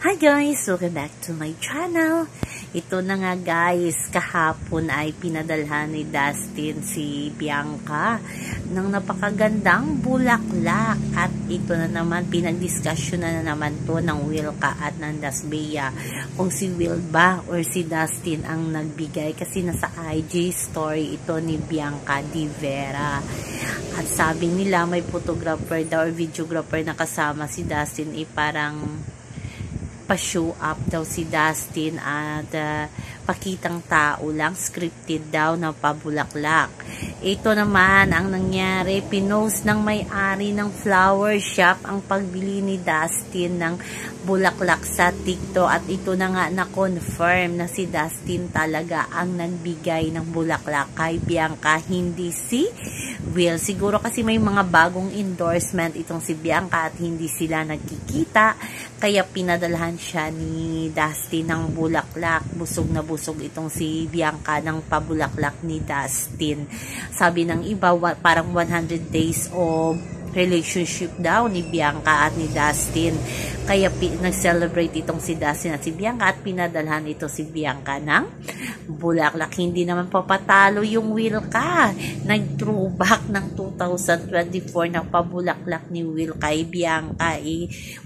Hi guys! Welcome back to my channel. Ito na nga guys, kahapon ay pinadalhan ni Dustin si Bianca ng napakagandang bulaklak. At ito na naman, pinag-discussion na naman to ng Wilka at ng Dasbea kung si Will ba or si Dustin ang nagbigay. Kasi nasa IG story ito ni Bianca Di Vera. At sabi nila may photographer daw or videographer na kasama si Dustin parang pa-show up daw si Dustin at pakitang tao lang, scripted daw na pabulaklak. Ito naman ang nangyari, pinost ng may-ari ng flower shop ang pagbili ni Dustin ng bulaklak sa TikTok at ito na nga na-confirm na si Dustin talaga ang nagbigay ng bulaklak kay Bianca, hindi si Will. Siguro kasi may mga bagong endorsement itong si Bianca at hindi sila nagkikita, kaya pinadalhan siya ni Dustin ng bulaklak. Busog na busog itong si Bianca ng pabulaklak ni Dustin. Sabi ng iba, parang 100 days of relationship daw ni Bianca at ni Dustin. Kaya nag-celebrate itong si Dustin at si Bianca at pinadalhan ito si Bianca ng bulaklak. Hindi naman papatalo yung Wilka. Nag-throwback ng 2024 na pabulaklak ni Will kay Bianca.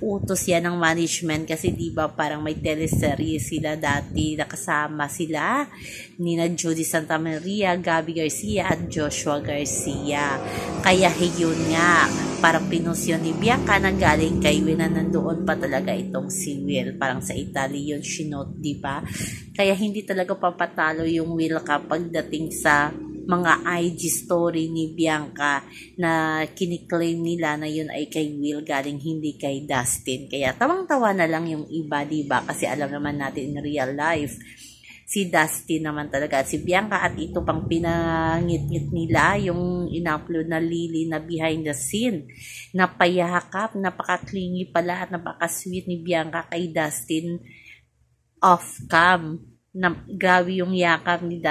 Utos yan ng management kasi diba parang may teleserye sila dati, nakasama sila nina Judy Santa Maria, Gabby Garcia at Joshua Garcia. Kaya yun nga, parang pinost yun ni Bianca na galing kay Will na nandoon pa talaga itong si Will. Parang sa Italy yun sinot, diba? Kaya hindi talaga papatalo yung Will kapag dating sa mga IG story ni Bianca na kiniklaim nila na yun ay kay Will galing, hindi kay Dustin. Kaya tawang-tawa na lang yung iba, diba? Kasi alam naman natin in real life, si Dustin naman talaga at si Bianca. At ito pang pinangit-ngit nila yung in-upload na Lily na behind the scene. Napayakap, napaka-clingy pala at napaka-sweet ni Bianca kay Dustin off-cam. Grabe yung yakap ni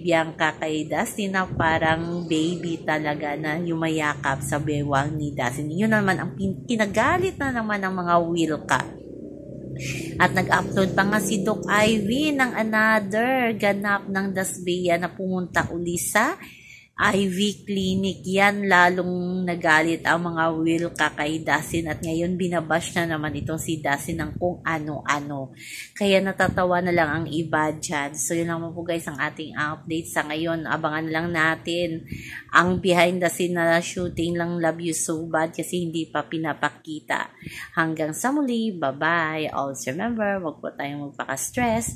Bianca kay Dustin na parang baby talaga na yumayakap sa bewang ni Dustin. Yun naman ang kinagalit na naman ng mga Wilka. At nag-upload pa nga si Doc Ivy ng another ganap ng Dasbea na pumunta uli sa IV clinic. Yan lalong nagalit ang mga Wilka kay Dustin at ngayon binabash na naman itong si Dustin ng kung ano-ano. Kaya natatawa na lang ang iba dyan. So yun lang po guys ang ating update sa ngayon. Abangan lang natin ang behind the scene na shooting lang Love You So Bad kasi hindi pa pinapakita. Hanggang sa muli, bye-bye. Also remember, wag po tayong magpaka-stress.